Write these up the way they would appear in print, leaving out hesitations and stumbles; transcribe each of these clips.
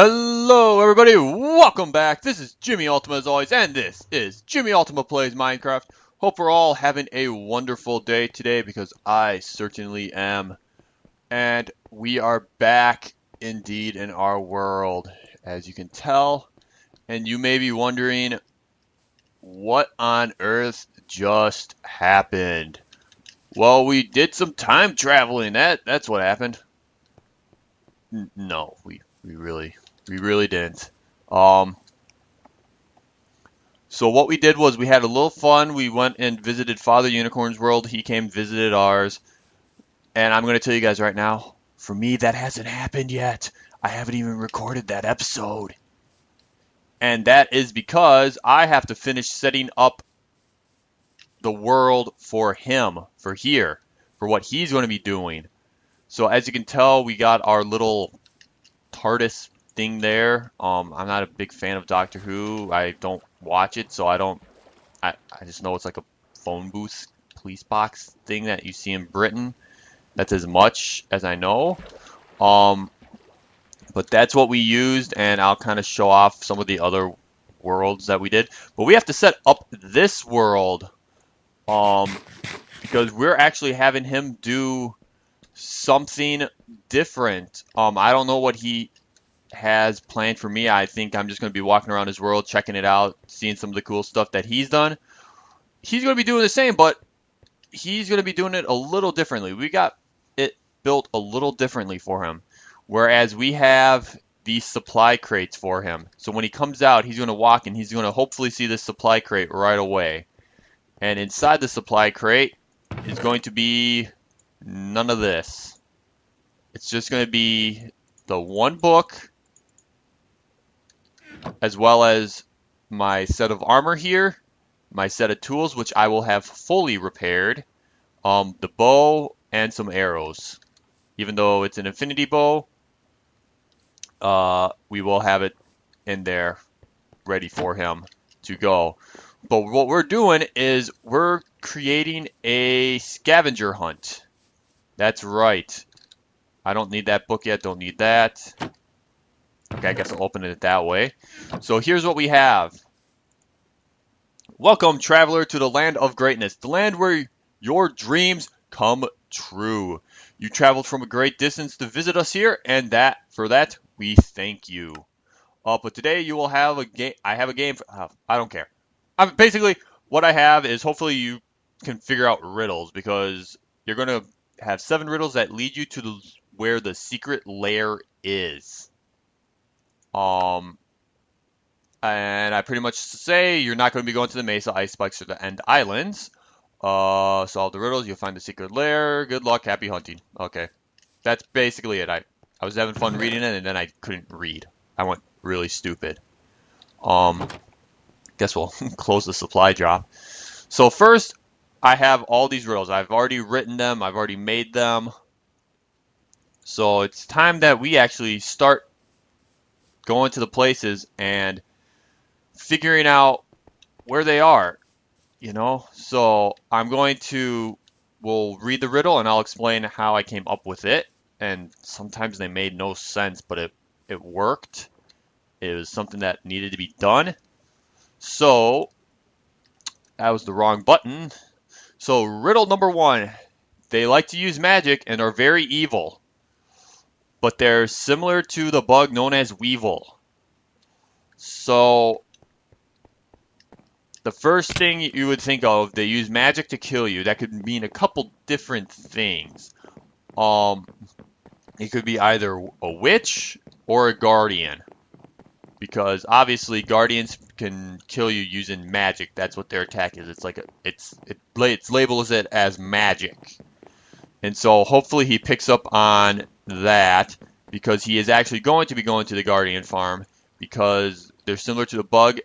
Hello everybody, welcome back. This is JimmyUltima as always, and this is JimmyUltima Plays Minecraft. Hope we're all having a wonderful day today because I certainly am. And we are back indeed in our world, as you can tell. And you may be wondering, what on earth just happened? Well, we did some time traveling. That's what happened. No, we really didn't. So what we did was we had a little fun. We went and visited FatherUnicorn's world. He came, visited ours. And I'm going to tell you guys right now, for me, that hasn't happened yet. I haven't even recorded that episode. And that is because I have to finish setting up the world for him, for here, for what he's going to be doing. So as you can tell, we got our little TARDIS thing there. I'm not a big fan of Doctor Who. I don't watch it, so I just know it's like a phone booth police box thing that you see in Britain. That's as much as I know. But that's what we used, and I'll kind of show off some of the other worlds that we did. But we have to set up this world because we're actually having him do something different. I don't know what he has planned for me. I think I'm just going to be walking around his world, checking it out, seeing some of the cool stuff that he's done. He's going to be doing the same, but he's going to be doing it a little differently. We got it built a little differently for him, whereas we have these supply crates for him. So when he comes out, he's going to walk and he's going to hopefully see this supply crate right away. And inside the supply crate is going to be none of this. It's just going to be the one book, as well as my set of armor here, my set of tools, which I will have fully repaired, the bow, and some arrows. Even though it's an infinity bow, we will have it in there ready for him to go. But what we're doing is we're creating a scavenger hunt. That's right. I don't need that book yet, don't need that. Okay, I guess I'll open it that way. So here's what we have. Welcome, traveler, to the land of greatness, the land where your dreams come true. You traveled from a great distance to visit us here, and for that, we thank you. But today you will have a game. I have a game. I don't care. Basically, what I have is hopefully you can figure out riddles, because you're going to have 7 riddles that lead you to where the secret lair is. And I pretty much say you're not going to be going to the Mesa, Ice Spikes, or the End Islands. Solve the riddles, you'll find the secret lair. Good luck, happy hunting. Okay, that's basically it. I was having fun reading it, and then I couldn't read. I went really stupid. Guess we'll close the supply drop. So first, I have all these riddles. I've already written them. I've already made them. So it's time that we actually start going to the places and figuring out where they are, you know. So we'll read the riddle and I'll explain how I came up with it. And sometimes they made no sense, but it worked. It was something that needed to be done. So that was the wrong button. So riddle number 1. They like to use magic and are very evil, but they're similar to the bug known as Weevil. So the first thing you would think of, they use magic to kill you. That could mean a couple different things. It could be either a witch or a guardian, because obviously guardians can kill you using magic. That's what their attack is. It's like it's labeled it as magic. And so hopefully he picks up on that, because he is actually going to be going to the Guardian farm, because they're similar to the bug,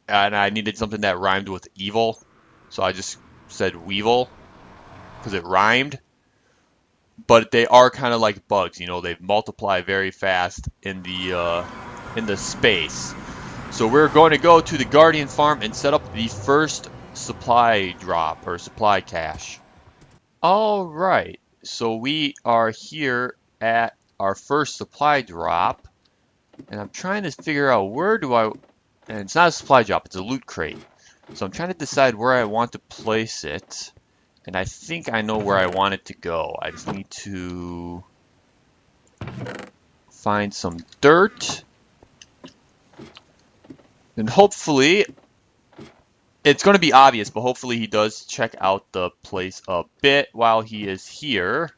and I needed something that rhymed with evil. So I just said Weevil, because it rhymed. But they are kind of like bugs, you know, they multiply very fast in the space. So we're going to go to the Guardian farm and set up the first supply drop, or supply cache. Alright, so we are here at our first supply drop, And I'm trying to figure out where do I... And it's not a supply drop, it's a loot crate. So I'm trying to decide where I want to place it. And I think I know where I want it to go. I just need to find some dirt. And hopefully, it's going to be obvious, but hopefully he does check out the place a bit while he is here.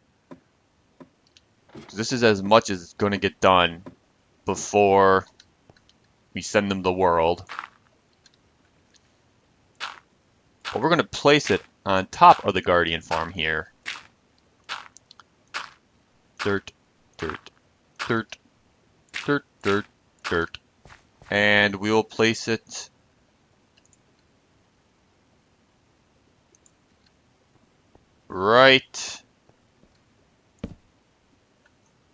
This is as much as it's going to get done before we send them the world. But we're going to place it on top of the Guardian farm here. Dirt, dirt, dirt, dirt, dirt, dirt. And we will place it right,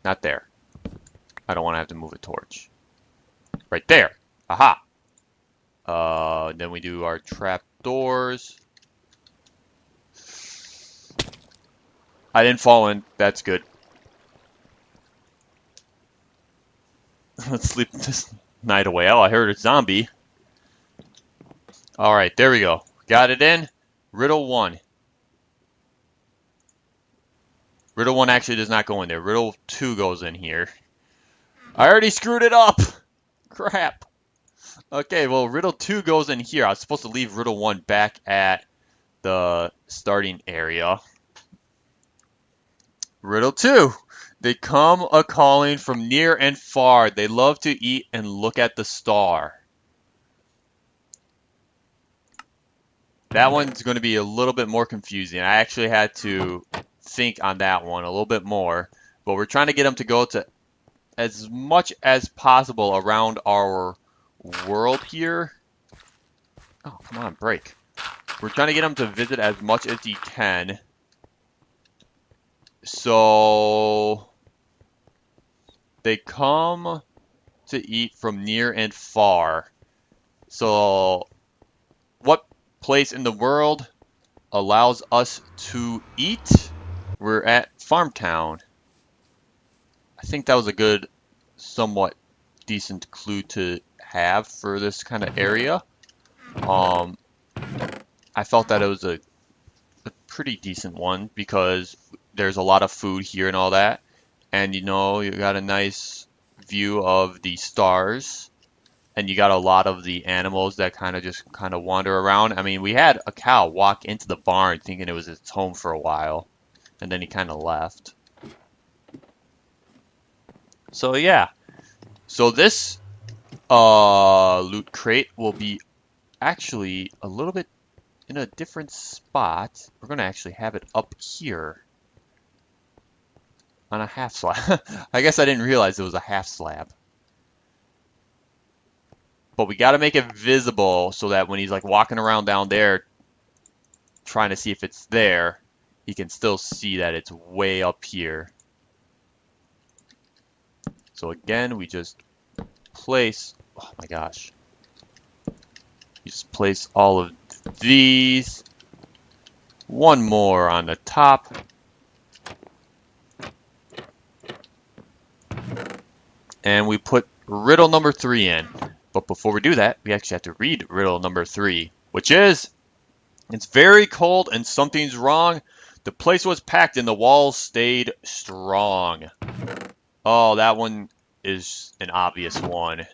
not there. I don't want to have to move a torch. Right there. Aha. Then we do our trap doors. I didn't fall in. That's good. Let's sleep this night away. Oh, I heard a zombie. Alright, there we go. Got it in. Riddle 1. Riddle 1 actually does not go in there. Riddle 2 goes in here. I already screwed it up! Crap. Okay, well, Riddle 2 goes in here. I was supposed to leave Riddle 1 back at the starting area. Riddle 2. They come a-calling from near and far. They love to eat and look at the star. That one's going to be a little bit more confusing. I actually had to think on that one a little bit more. But we're trying to get them to go to as much as possible around our world here. Oh, come on, break. We're trying to get them to visit as much as he can. So they come to eat from near and far. So what place in the world allows us to eat? We're at Farmtown. I think that was a good, somewhat decent clue to have for this kind of area. I felt that it was a pretty decent one because there's a lot of food here and all that. And you know, you got a nice view of the stars. And you got a lot of the animals that kind of wander around. I mean, we had a cow walk into the barn thinking it was its home for a while. And then he kind of left. So yeah. So this loot crate will be actually a little bit in a different spot. We're going to actually have it up here on a half slab. I guess I didn't realize it was a half slab. But we got to make it visible so that when he's like walking around down there trying to see if it's there, he can still see that it's way up here. So again, we just place, oh my gosh. You just place all of these. One more on the top. And we put riddle number 3 in. But before we do that, we actually have to read riddle number 3, which is, it's very cold and something's wrong. The place was packed and the walls stayed strong. Oh, that one is an obvious one.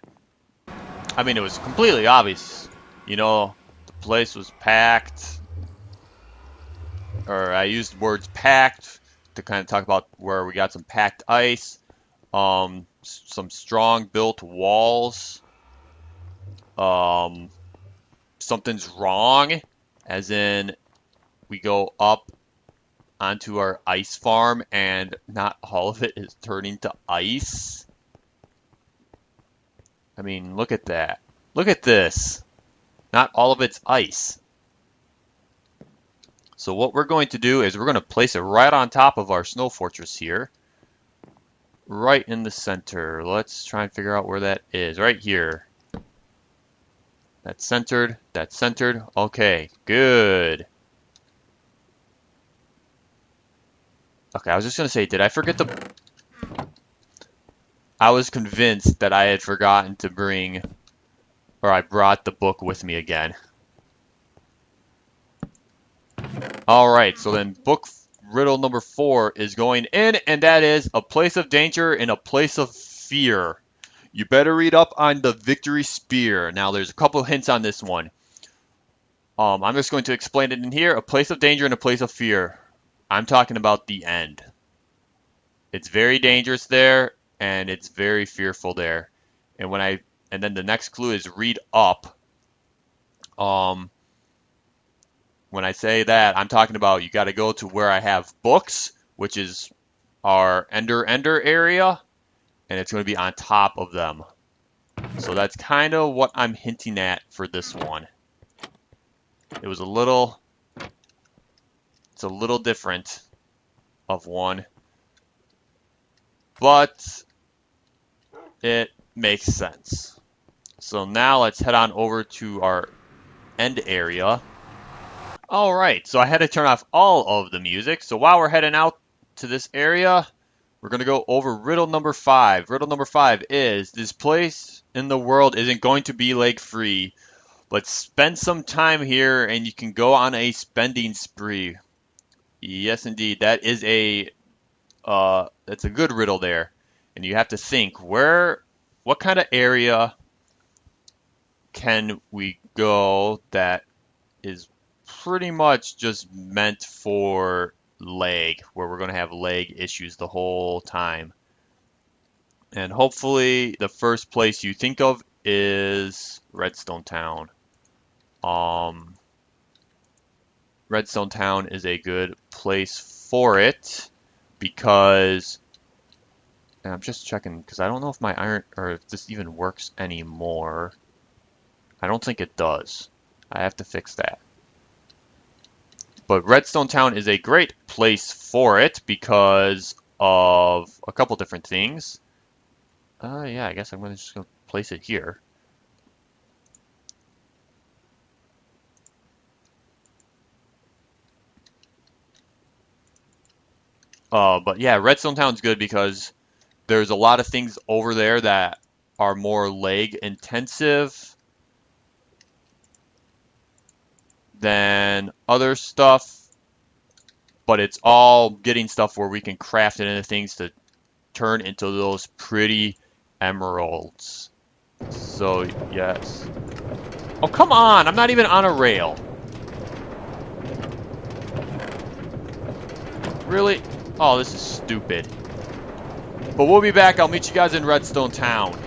I mean, it was completely obvious. You know, the place was packed. Or I used words packed to kind of talk about where we got some packed ice. Some strong built walls. Something's wrong, as in we go up onto our ice farm and not all of it is turning to ice. I mean, look at that. Look at this. Not all of it's ice. So what we're going to do is we're going to place it right on top of our snow fortress here. Right in the center. Let's try and figure out where that is. Right here. That's centered. That's centered. Okay, good. Okay, I was just going to say, did I forget the... I was convinced that I had forgotten to bring, or I brought the book with me again. Alright, so then book riddle number 4 is going in, and that is a place of danger and a place of fear. You better read up on the victory spear. Now there's a couple hints on this one. I'm just going to explain it in here. A place of danger and a place of fear. I'm talking about the end. It's very dangerous there, and it's very fearful there. And then the next clue is read up. When I say that, I'm talking about you got to go to where I have books, which is our Ender area, and it's going to be on top of them. So that's kind of what I'm hinting at for this one. It's a little different of one, but it makes sense. So now let's head on over to our end area. Alright, so I had to turn off all of the music. So while we're heading out to this area, we're going to go over riddle number 5. Riddle number 5 is, this place in the world isn't going to be lag free. Let's spend some time here and you can go on a spending spree. Yes, indeed. That is that's a good riddle there. And you have to think, what kind of area can we go that is pretty much just meant for lag, where we're going to have lag issues the whole time. And hopefully the first place you think of is Redstone Town. Redstone Town is a good place for it because, and I'm just checking because I don't know if my iron, or if this even works anymore. I don't think it does. I have to fix that. But Redstone Town is a great place for it because of a couple different things. Yeah, I guess I'm just going to place it here. But yeah, Redstone Town's good because there's a lot of things over there that are more lag intensive than other stuff, but it's all getting stuff where we can craft it into things to turn into those pretty emeralds. So, yes. Oh, come on! I'm not even on a rail. Really? Oh, this is stupid. But we'll be back. I'll meet you guys in Redstone Town.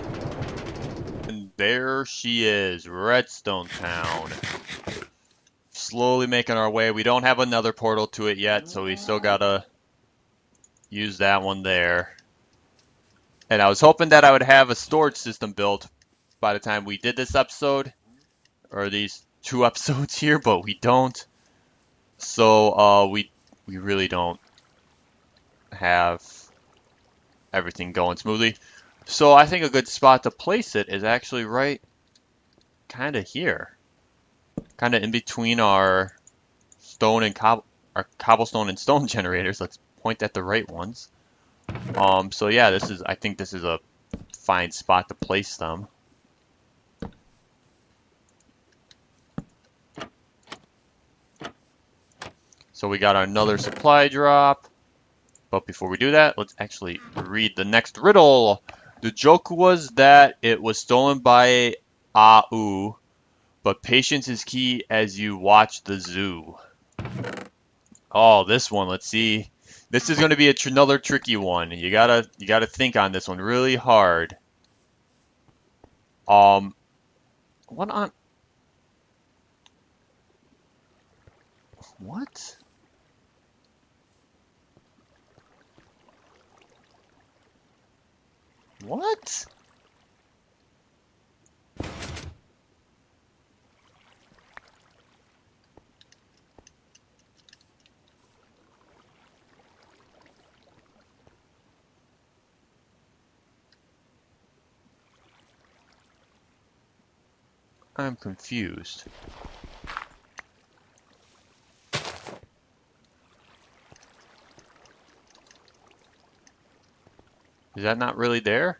And there she is, Redstone Town. Slowly making our way. We don't have another portal to it yet, so we still gotta use that one there. And I was hoping that I would have a storage system built by the time we did this episode, or these 2 episodes here, but we don't. So we really don't have everything going smoothly. So I think a good spot to place it is actually right kind of here. Kind of in between our stone and our cobblestone and stone generators. Let's point at the right ones. So yeah, I think this is a fine spot to place them. So we got another supply drop. But before we do that, let's actually read the next riddle. The joke was that it was stolen by Au, but patience is key as you watch the zoo. Oh, this one, let's see. This is going to be another tricky one. You gotta think on this one really hard. What on? What? What? I'm confused. Is that not really there?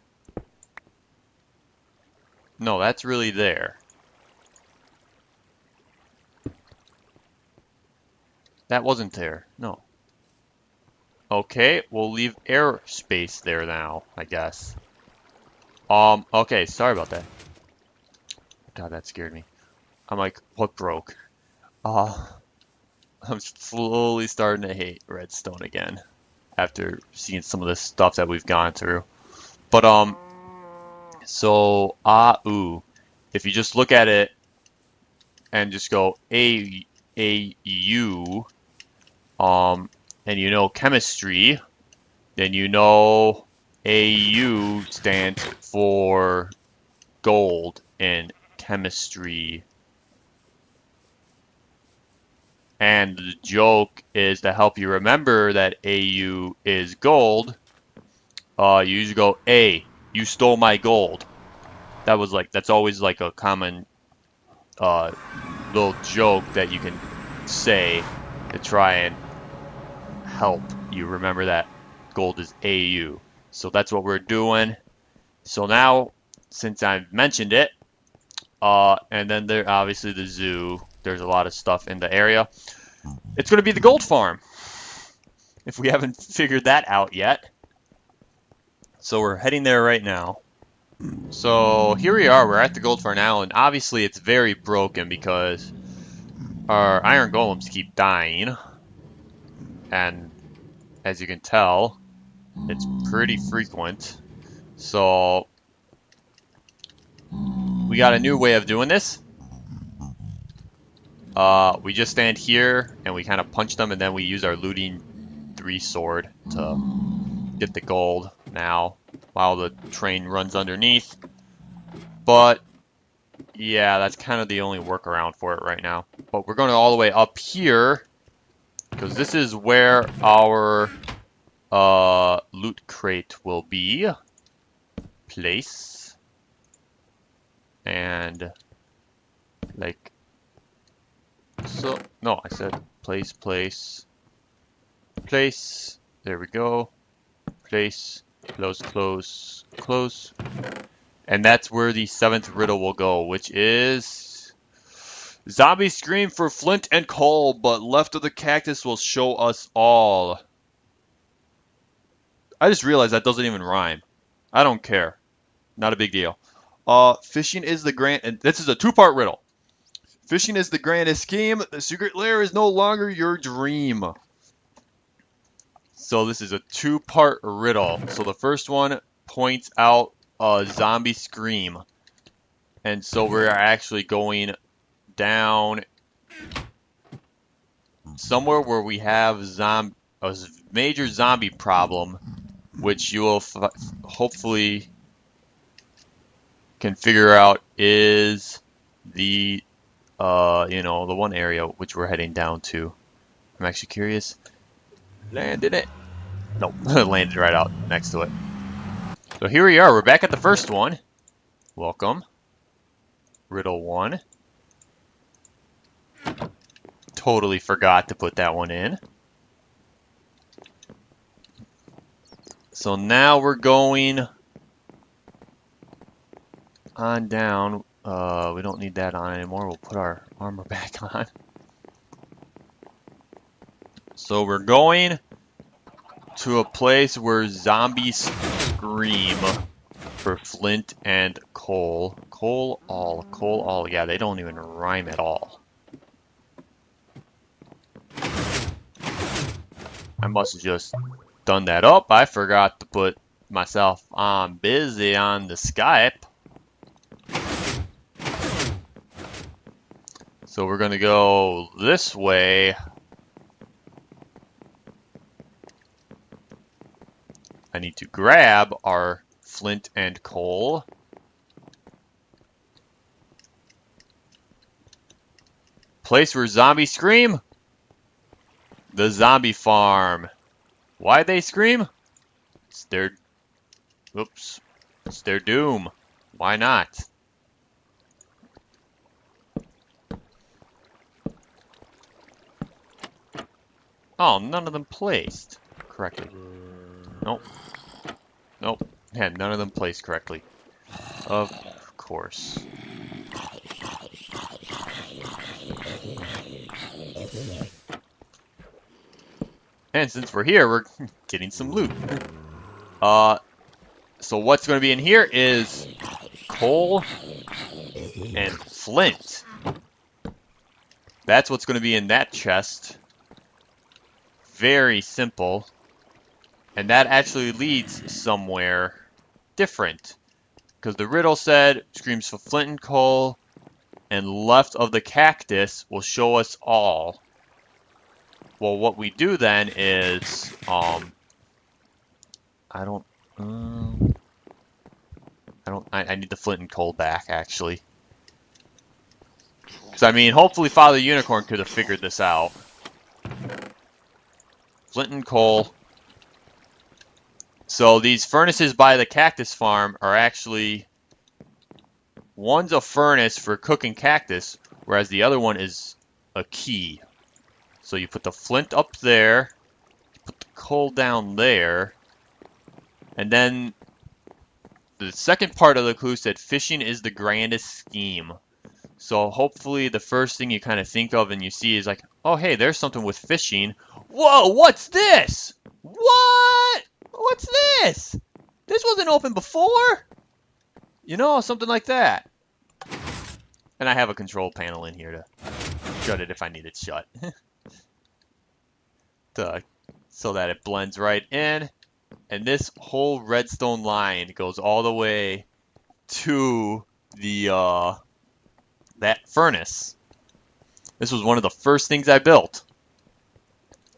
No, that's really there. That wasn't there. No. Okay, we'll leave airspace there now, I guess. Okay, sorry about that. God, that scared me. I'm like, what broke? I'm slowly starting to hate redstone again after seeing some of the stuff that we've gone through. But, so, ooh. If you just look at it and just go U, and you know chemistry, then you know AU stands for gold in chemistry. And the joke is to help you remember that AU is gold, you usually go, A, you stole my gold. That's always like a common little joke that you can say to try and help you remember that gold is AU. So that's what we're doing. So now, since I've mentioned it, and then there obviously the zoo, there's a lot of stuff in the area. It's going to be the gold farm, if we haven't figured that out yet. So we're heading there right now. So here we are, we're at the gold farm now, and obviously it's very broken because our iron golems keep dying. And as you can tell, it's pretty frequent. So we got a new way of doing this. We just stand here and we kind of punch them, and then we use our looting 3 sword to get the gold now while the train runs underneath. But yeah, that's kind of the only workaround for it right now. But we're going all the way up here because this is where our loot crate will be placed. And like so, no, I said place. There we go. Place, close. And that's where the 7th riddle will go, which is zombie scream for Flint and coal, but left of the cactus will show us all. I just realized that doesn't even rhyme. I don't care. Not a big deal. Fishing is the grand, and this is a 2-part riddle. Fishing is the grandest scheme. The secret lair is no longer your dream. So this is a 2-part riddle. So the first one points out a zombie scream. And so we're actually going down somewhere where we have a major zombie problem, which you will hopefully can figure out is the the one area which we're heading down to. I'm actually curious. Landed it. Nope, landed right out next to it. So here we are. We're back at the first one. Welcome. Riddle 1. Totally forgot to put that one in. So now we're going on down. We don't need that on anymore. We'll put our armor back on. So we're going to a place where zombies scream for flint and coal. Coal all. Yeah, they don't even rhyme at all. I must have just done that up. I forgot to put myself on busy on the Skype. So we're gonna go this way. I need to grab our flint and coal. Place where zombies scream? The zombie farm. Why they scream? It's their... Oops. It's their doom. Why not? Oh, none of them placed correctly. Nope. Nope. Yeah, none of them placed correctly. Of course. And since we're here, we're getting some loot. So what's going to be in here is coal and flint. That's what's going to be in that chest. Very simple. And that actually leads somewhere different. Because the riddle said, screams for flint and coal, and left of the cactus will show us all. Well, what we do then is, I need the flint and coal back, actually. Because, I mean, hopefully FatherUnicorn could have figured this out. Flint and coal. So these furnaces by the cactus farm are actually... One's a furnace for cooking cactus, whereas the other one is a key. So you put the flint up there, you put the coal down there, and then the second part of the clue said fishing is the grandest scheme. So hopefully the first thing you kind of think of and you see is like, oh hey, there's something with fishing. Whoa, what's this? What? What's this? This wasn't open before? You know, something like that. And I have a control panel in here to shut it if I need it shut. So that it blends right in. And this whole redstone line goes all the way to the that furnace. This was one of the first things I built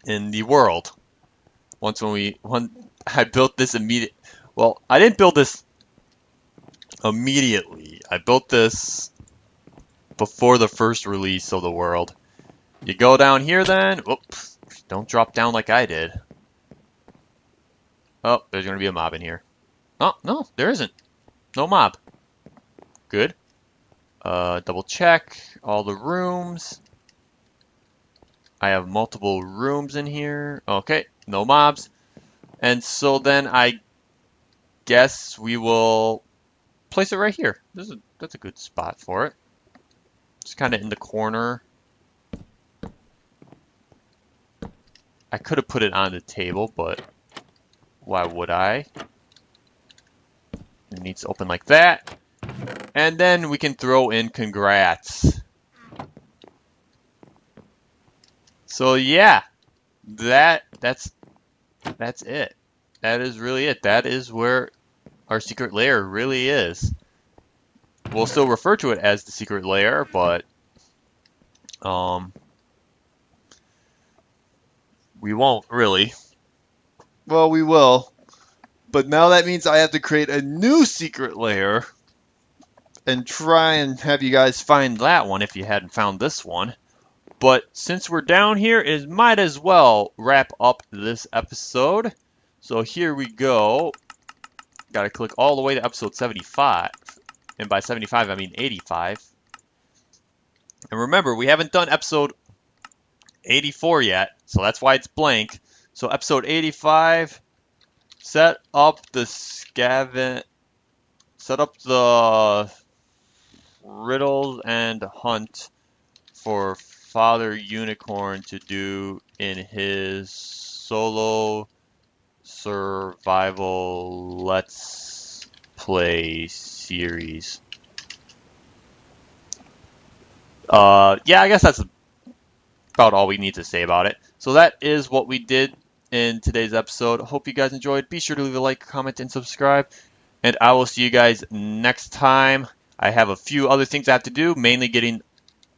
in the world. When I built this immediate. Well, I didn't build this immediately. I built this before the first release of the world. You go down here then. Oops. Don't drop down like I did. Oh, there's going to be a mob in here. Oh, no, there isn't. No mob. Good. Double check all the rooms. I have multiple rooms in here. Okay, no mobs. And so then I guess we will place it right here. That's a good spot for it. Just kind of in the corner. I could have put it on the table, but why would I? It needs to open like that. And then we can throw in congrats. So yeah, that's it. That is really it. That is where our secret lair really is. We'll still refer to it as the secret lair, but we won't really. Well, we will. But now that means I have to create a new secret lair and try and have you guys find that one if you hadn't found this one. But since we're down here, it might as well wrap up this episode. So here we go. Got to click all the way to episode 75. And by 75, I mean 85. And remember, we haven't done episode 84 yet, so that's why it's blank. So episode 85, set up the riddles and hunt for FatherUnicorn to do in his solo survival let's play series. Yeah, I guess that's about all we need to say about it. So that is what we did in today's episode. Hope you guys enjoyed. Be sure to leave a like, comment, and subscribe. And I will see you guys next time. I have a few other things I have to do, mainly getting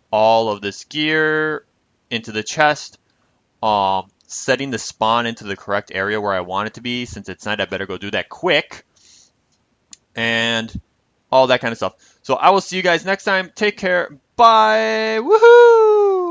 all of this gear into the chest, setting the spawn into the correct area where I want it to be. Since it's night, I better go do that quick. And all that kind of stuff. So I will see you guys next time. Take care. Bye. Woohoo!